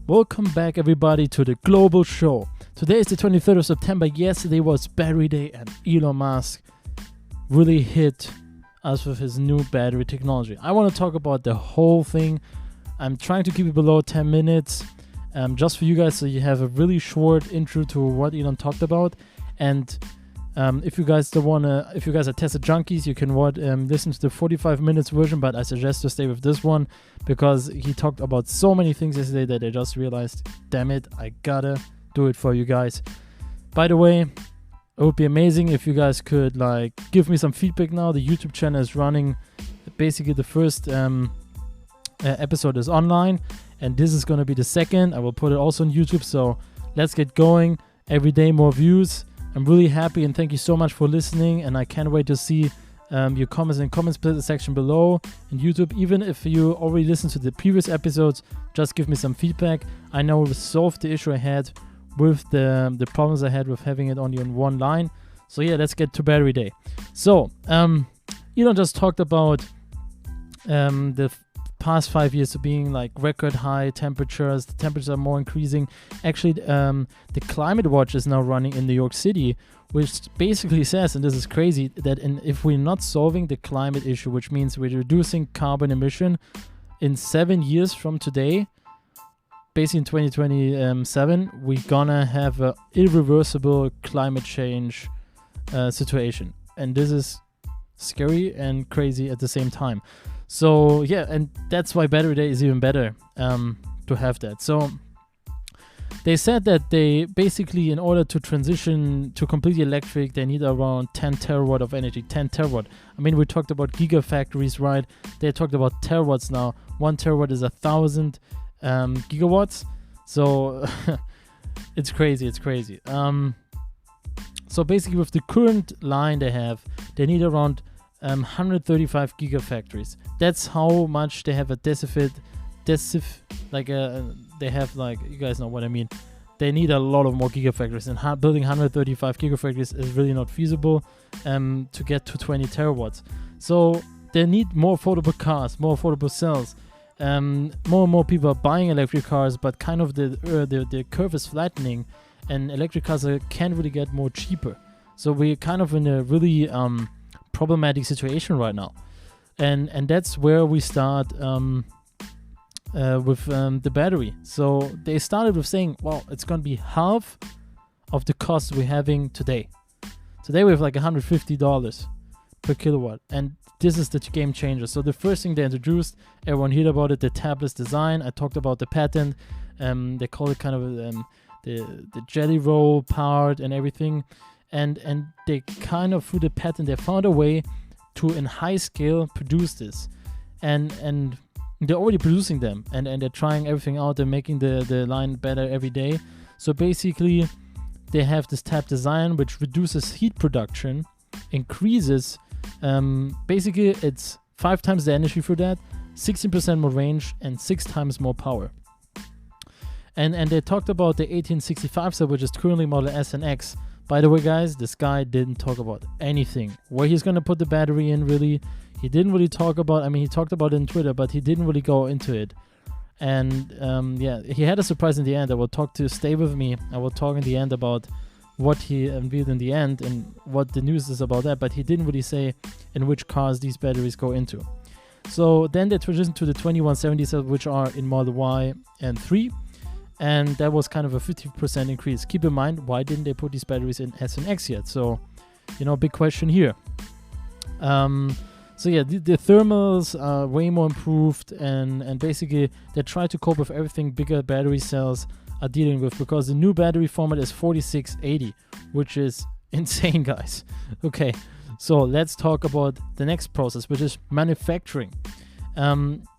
Welcome back, everybody, to the Global Show. Today is the 23rd of September. Yesterday was Battery Day, and Elon Musk really hit us with his new battery technology. I want to talk about the whole thing. I'm trying to keep it below 10 minutes, just for you guys, so you have a really short intro to what Elon talked about. And if you guys are Tesla junkies, you can listen to the 45 minutes version, but I suggest to stay with this one because he talked about so many things yesterday that I just realized, damn it, I gotta do it for you guys. By the way, it would be amazing if you guys could give me some feedback now. The YouTube channel is running. Basically, the first episode is online, and this is gonna be the second. I will put it also on YouTube, so let's get going. Every day more views. I'm really happy, and thank you so much for listening, and I can't wait to see your comments in the comments section below in YouTube. Even if you already listened to the previous episodes, just give me some feedback. I know we solved the issue I had with the problems I had with having it only on one line. So yeah, let's get to Battery Day. So Elon just talked about the past 5 years of being record high temperatures. The temperatures are more increasing. Actually, the climate watch is now running in New York City, which basically says, and this is crazy, that if we're not solving the climate issue, which means we're reducing carbon emission in 7 years from today, basically in 2027, we're gonna have an irreversible climate change situation. And this is scary and crazy at the same time. So yeah, and that's why Battery Day is even better to have that. So they said that they basically, in order to transition to completely electric, they need around 10 terawatt of energy. 10 terawatt. I mean, we talked about gigafactories, right? They talked about terawatts now. 1 terawatt is 1,000 gigawatts. So it's crazy. It's crazy. So basically, with the current line they have, they need around 135 gigafactories. That's how much they have a deficit. They have you guys know what I mean. They need a lot of more gigafactories, and building 135 gigafactories is really not feasible to get to 20 terawatts. So they need more affordable cars, more affordable cells. More and more people are buying electric cars, but kind of the curve is flattening, and electric cars can't really get more cheaper. So we're kind of in a really problematic situation right now, and that's where we start with the battery. So they started with saying, well, it's going to be half of the cost we're having today. Today we have $150 per kilowatt, and this is the game changer. So the first thing they introduced, everyone heard about it, the tabless design. I talked about the patent. They call it kind of the jelly roll part and everything. And they kind of, through the patent, they found a way to, in high scale, produce this. And they're already producing them. And they're trying everything out. They're making the line better every day. So basically, they have this tab design, which reduces heat production, increases, basically, it's 5 times the energy for that, 16% more range, and 6 times more power. And they talked about the 1865 cell, which is currently Model S and X. By the way, guys, this guy didn't talk about anything. Where he's going to put the battery in, really. He didn't really talk about, he talked about it on Twitter, but he didn't really go into it. And yeah, he had a surprise in the end. Stay with me. I will talk in the end about what he unveiled in the end and what the news is about that, but he didn't really say in which cars these batteries go into. So then they transitioned to the 2170 cells, which are in Model Y and 3. And that was kind of a 50% increase. Keep in mind, why didn't they put these batteries in S and X yet? So, big question here. So yeah, the thermals are way more improved, and basically they try to cope with everything bigger battery cells are dealing with, because the new battery format is 4680, which is insane, guys. Okay, so let's talk about the next process, which is manufacturing.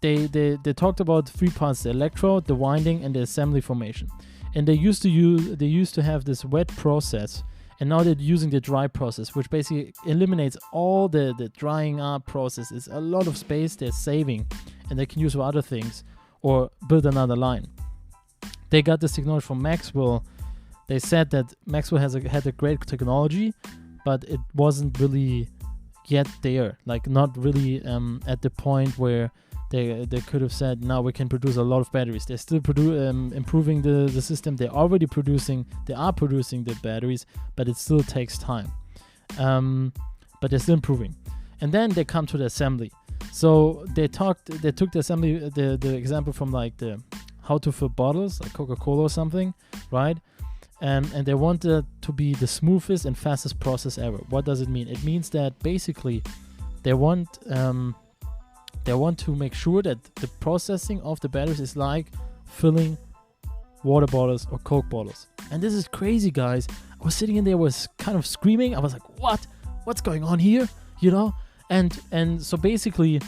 They talked about 3 parts: the electrode, the winding, and the assembly formation. And they used to have this wet process, and now they're using the dry process, which basically eliminates all the drying up process. It's a lot of space they're saving, and they can use for other things or build another line. They got this technology from Maxwell. They said that Maxwell had a great technology, but it wasn't really yet there, not really at the point where They could have said, now we can produce a lot of batteries. They're still improving the system. They are producing the batteries, but it still takes time. But they're still improving. And then they come to the assembly. So they took the assembly, the example from like the how to fill bottles, like Coca-Cola or something, right? And they want it to be the smoothest and fastest process ever. What does it mean? It means that basically they want to make sure that the processing of the batteries is like filling water bottles or Coke bottles. And this is crazy, guys. I was sitting in there, was kind of screaming. I was like, what's going on here? You know? And so basically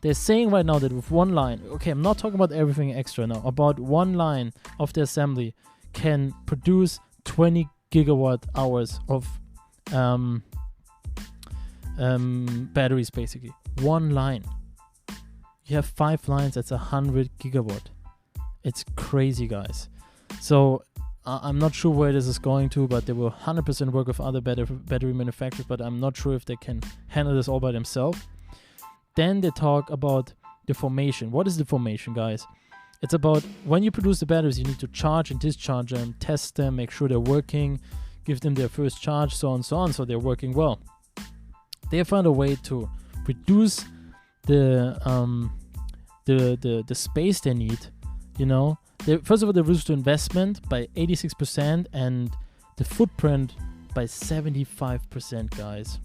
they're saying right now that with one line, okay, I'm not talking about everything extra now, about one line of the assembly can produce 20 gigawatt hours of batteries, basically. One line. You have 5 lines, that's 100 gigawatt. It's crazy, guys. So I'm not sure where this is going to, but they will 100% work with other battery manufacturers, but I'm not sure if they can handle this all by themselves. Then they talk about the formation. What is the formation, guys? It's about when you produce the batteries, you need to charge and discharge them, test them, make sure they're working, give them their first charge, so on, so they're working well. They found a way to reduce the space they need, you know. First of all, they reduced the investment by 86% and the footprint by 75%, guys.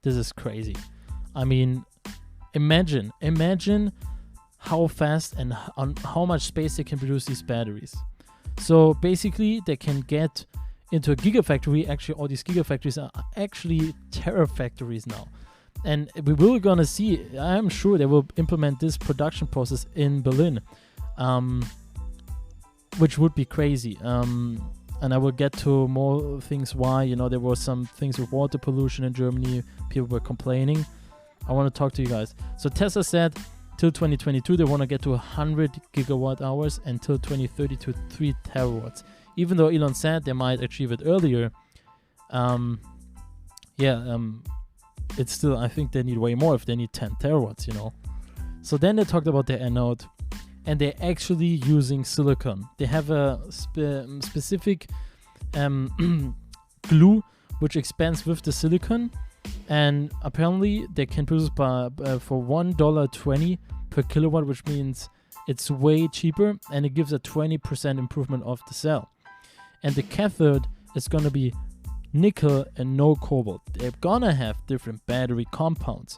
This is crazy. I mean, imagine how fast and on how much space they can produce these batteries. So basically, they can get into a gigafactory. Actually, all these gigafactories are actually terafactories now. And we will gonna see, I'm sure they will implement this production process in Berlin, which would be crazy. And I will get to more things why. You know, there were some things with water pollution in Germany. People were complaining. I want to talk to you guys. So Tesla said till 2022 they want to get to 100 gigawatt hours, and till 2030 to 3 terawatts. Even though Elon said they might achieve it earlier, it's still, I think they need way more if they need 10 terawatts, you know. So then they talked about the anode, and they're actually using silicon. They have a specific glue which expands with the silicon, and apparently they can produce for $1.20 per kilowatt, which means it's way cheaper, and it gives a 20% improvement of the cell. And the cathode is going to be nickel and no cobalt. They're gonna have different battery compounds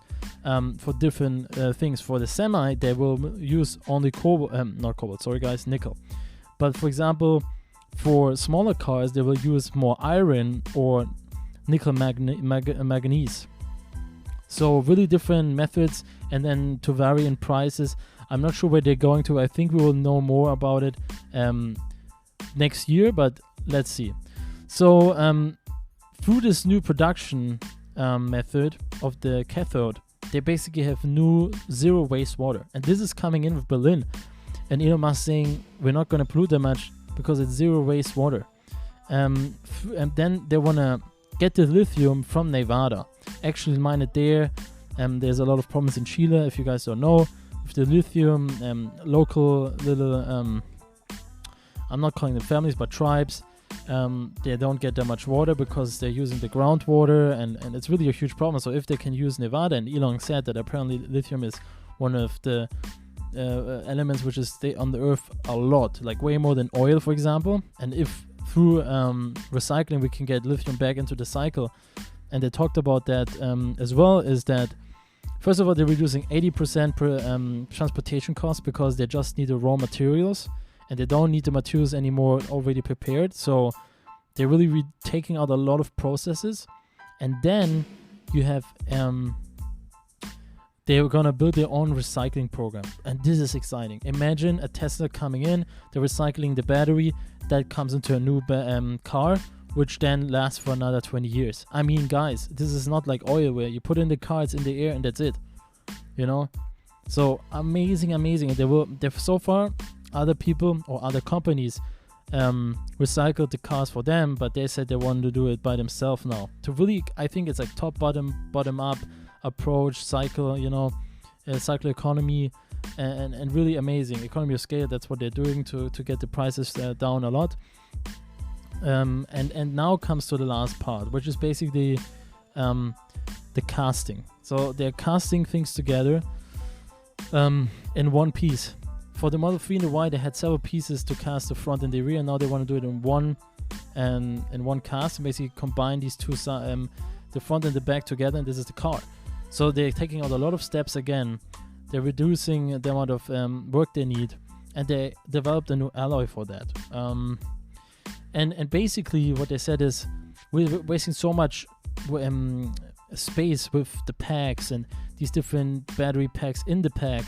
for different things. For the semi, they will use only nickel. But for example, for smaller cars, they will use more iron or nickel manganese. So really different methods, and then to vary in prices. I'm not sure where they're going to. I think we will know more about it next year, but let's see. So through this new production method of the cathode, they basically have new zero wastewater. And this is coming in with Berlin. And Elon Musk saying we're not going to pollute that much because it's zero wastewater. And then they want to get the lithium from Nevada. Actually mine it there. There's a lot of problems in Chile, if you guys don't know. With the lithium, local little, I'm not calling them families, but tribes. They don't get that much water because they're using the groundwater, and it's really a huge problem. So if they can use Nevada, and Elon said that apparently lithium is one of the elements which is on the earth a lot, like way more than oil, for example. And if through recycling we can get lithium back into the cycle, and they talked about that as well, is that first of all they're reducing 80% per transportation costs because they just need the raw materials. And they don't need the materials anymore already prepared. So they're really taking out a lot of processes. And then you have, they're going to build their own recycling program. And this is exciting. Imagine a Tesla coming in, they're recycling the battery that comes into a new car, which then lasts for another 20 years. I mean, guys, this is not like oil where you put in the car, it's in the air, and that's it. You know? So amazing. And they've so far, other people or other companies recycled the cars for them, but they said they wanted to do it by themselves now. To really, I think it's like top bottom up approach cycle, you know, circular economy, and really amazing economy of scale. That's what they're doing to get the prices down a lot. And now comes to the last part, which is basically the casting. So they're casting things together in one piece. For the Model 3 and the Y, they had several pieces to cast the front and the rear. Now they want to do it in one cast, and basically combine these two, the front and the back together, and this is the car. So they're taking out a lot of steps again. They're reducing the amount of work they need, and they developed a new alloy for that. And basically what they said is, we're wasting so much space with the packs and these different battery packs in the pack,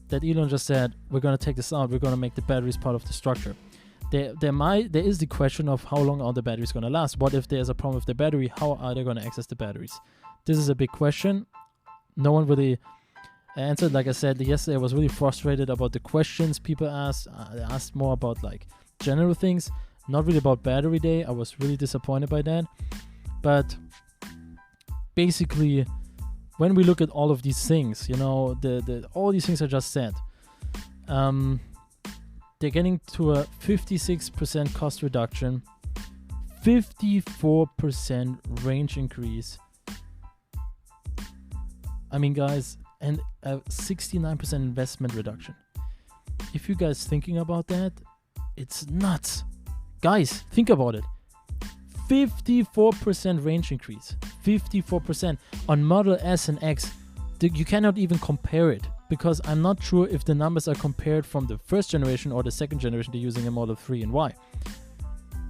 that Elon just said, we're going to take this out, we're going to make the batteries part of the structure. There is the question of how long are the batteries going to last. What if there's a problem with the battery? How are they going to access the batteries? This is a big question. No one really answered. Like I said yesterday, I was really frustrated about the questions people asked. I asked more about like general things, not really about battery day. I was really disappointed by that. But basically, when we look at all of these things, you know, all these things I just said, they're getting to a 56% cost reduction, 54% range increase. I mean, guys, and a 69% investment reduction. If you guys thinking about that, it's nuts. Guys, think about it. 54% range increase. 54% on Model S and X. You cannot even compare it, because I'm not sure if the numbers are compared from the first generation or the second generation they're using in Model 3 and Y.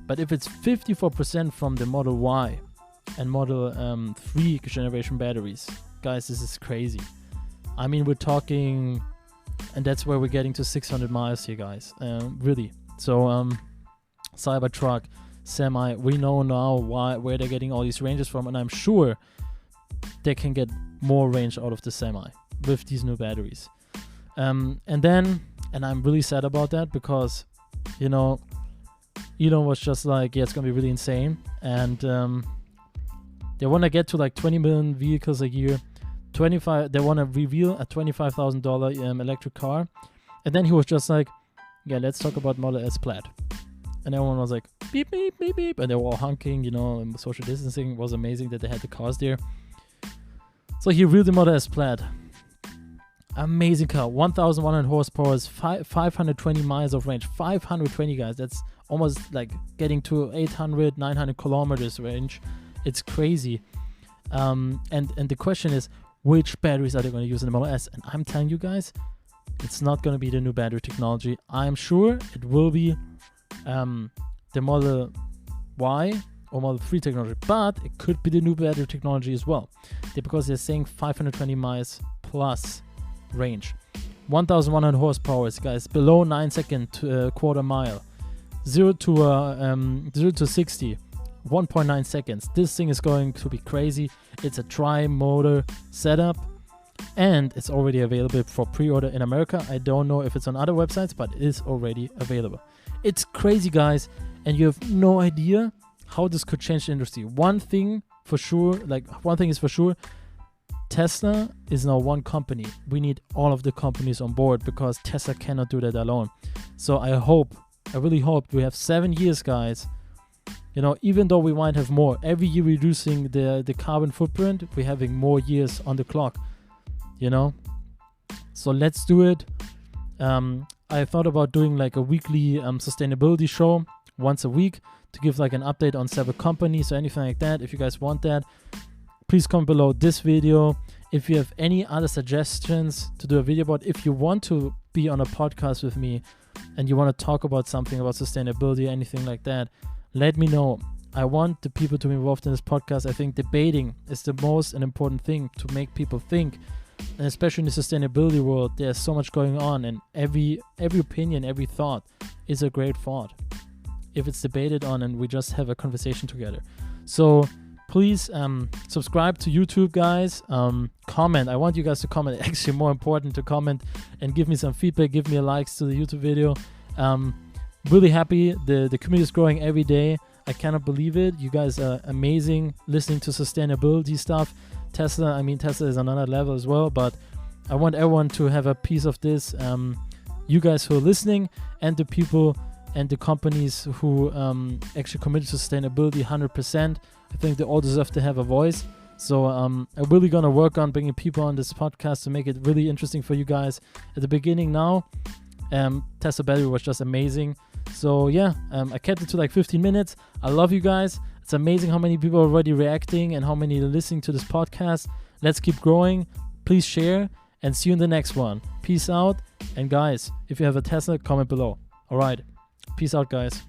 But if it's 54% from the Model Y and Model 3 generation batteries, guys, this is crazy. I mean, we're talking, and that's where we're getting to 600 miles here, guys. Really. So, Cybertruck, Semi, we know now where they're getting all these ranges from, and I'm sure they can get more range out of the Semi with these new batteries. And I'm really sad about that, because, you know, Elon was just like, yeah, it's gonna be really insane, and they want to get to like 20 million vehicles a year. They want to reveal a $25,000 electric car, and then he was just like, yeah, let's talk about Model S Plaid. And everyone was like, beep, beep, beep, beep. And they were all honking, you know, and social distancing. It was amazing that they had the cars there. So he revealed the Model S Plaid. Amazing car. 1,100 horsepower, 520 miles of range. 520, guys. That's almost like getting to 800, 900 kilometers range. It's crazy. And the question is, which batteries are they going to use in the Model S? And I'm telling you guys, it's not going to be the new battery technology. I'm sure it will be the Model Y or Model 3 technology, but it could be the new battery technology as well, because they're saying 520 miles plus range, 1,100 horsepower, guys, below 9 second to quarter mile, 0 to 60, 1.9 seconds. This thing is going to be crazy. It's a tri-motor setup, and it's already available for pre-order in America. I don't know if it's on other websites, but it is already available. It's crazy, guys, and you have no idea how this could change the industry. One thing is for sure, Tesla is now one company. We need all of the companies on board, because Tesla cannot do that alone. So I really hope we have 7 years, guys. You know, even though we might have more, every year reducing the carbon footprint, we're having more years on the clock, you know. So let's do it. I thought about doing like a weekly sustainability show once a week to give like an update on several companies or anything like that. If you guys want that, please comment below this video. If you have any other suggestions to do a video about, if you want to be on a podcast with me and you want to talk about something about sustainability, anything like that, let me know. I want the people to be involved in this podcast. I think debating is the most important thing to make people think. And especially in the sustainability world, there's so much going on, and every opinion, every thought is a great thought if it's debated on and we just have a conversation together. So please subscribe to YouTube, guys. Comment. I want you guys to comment. It's actually more important to comment and give me some feedback. Give me a likes to the YouTube video. Really happy. The community is growing every day. I cannot believe it. You guys are amazing listening to sustainability stuff. Tesla is on another level as well, but I want everyone to have a piece of this. You guys who are listening, and the people and the companies who actually committed to sustainability 100%. I think they all deserve to have a voice. So I'm really going to work on bringing people on this podcast to make it really interesting for you guys. At the beginning now, Tesla battery was just amazing. So yeah, I kept it to like 15 minutes. I love you guys. It's amazing how many people are already reacting and how many are listening to this podcast. Let's keep growing. Please share, and see you in the next one. Peace out. And guys, if you have a Tesla, comment below. All right. Peace out, guys.